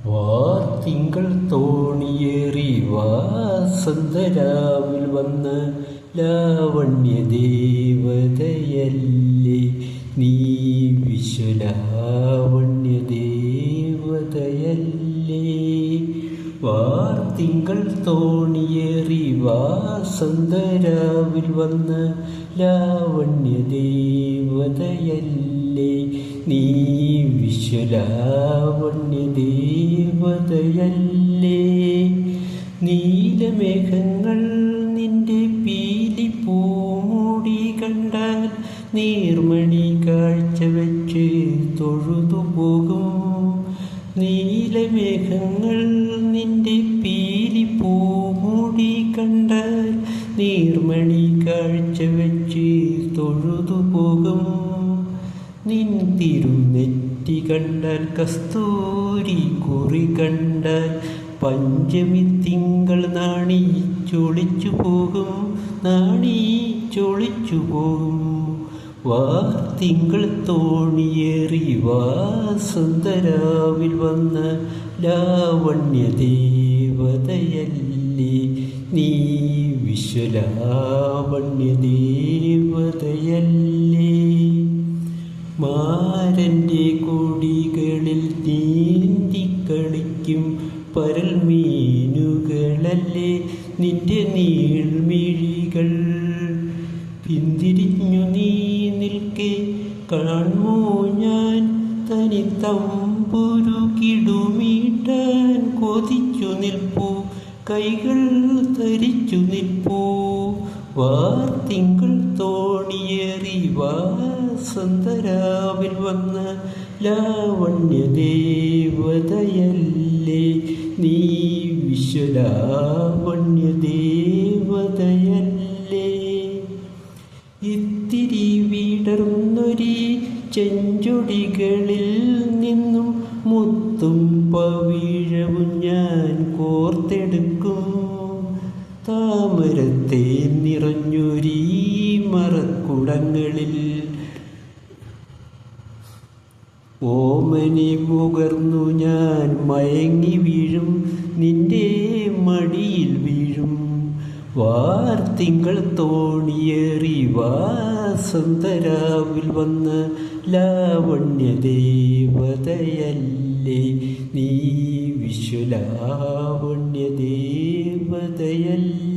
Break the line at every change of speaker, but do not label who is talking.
തിങ്കൾ തോണിയേറി വാസന്തരാവിൽ വന്ന ലാവണ്യദേവതയല്ലേ നീ, വിശ്വലാവണ്യദേവതയല്ലേ. തിങ്കൾ തോണിയേറി വാസന്തരാവിൽ വന്ന ലാവണ്യദേവതയല്ലേ നീ, വിശ്വലാവണ്യദേവതയല്ലേ. നീലമേഘങ്ങൾ നിന്റെ പീലി പൂമുടി കണ്ടാൽ നീർമണി കാഴ്ച വെച്ച് തൊഴുതുപോകും. നീലമേഘങ്ങൾ നിന്റെ പീലി പൂമുടി കണ്ടാൽ നീർമണി കാഴ്ച വെച്ച് തൊഴുതുപോകും. നിൻ തിരുനെറ്റി കണ്ടാൽ കസ്തൂരി കുറി കണ്ടാൽ പഞ്ചമി തിങ്കൾ നാണി ചൊളിച്ചു പോകും, നാണി ചൊളിച്ചു പോകും. തിങ്കൾ തോണിയേറി വാസന്തരാവിൽ വന്ന ലാവണ്യദേവതയല്ലേ നീ, വിശ്വലാവണ്യദേവതയല്ലേ. മാരൻ്റെ കൊടികളിൽ നീന്തിക്കളിക്കും പരൽ മീനുകളല്ലേ നിന്റെ നീൾമിഴികൾ. പിന്തിരിഞ്ഞു നീ നിൽക്കെ കാണുമോ ഞാൻ തനിത്തമ്പുരു കിടുമീട്ടാൻ കൊതിച്ചു നിൽപ്പൂ, കൈകൾ ധരിച്ചു നിൽപ്പൂ. തിങ്കൾ തോണിയേറി വാസന്തരാവിൽ വന്ന ലാവണ്യദേവതയല്ലേ നീ, വിശ്വലാവണ്യദേവതയല്ലേ. ഇത്തിരി വിടർന്നൊരി ചെഞ്ചൊടികളിൽ നിന്നും മുത്തും പവിഴവും ഞാൻ കോർത്തെടുക്കും. താമരത്തെ നിറഞ്ഞൊരീ മറക്കുടങ്ങളിൽ ഓമനെ മുകർന്നു ഞാൻ മയങ്ങി വീഴും, നിന്റെ മടിയിൽ വീഴും. തിങ്കൾ തോണിയേറി വാസന്തരാവിൽ വന്ന ലാവണ്യദേവതയല്ലേ നീ, വിശ്വലാവണ്യദേവതയല്ലേ.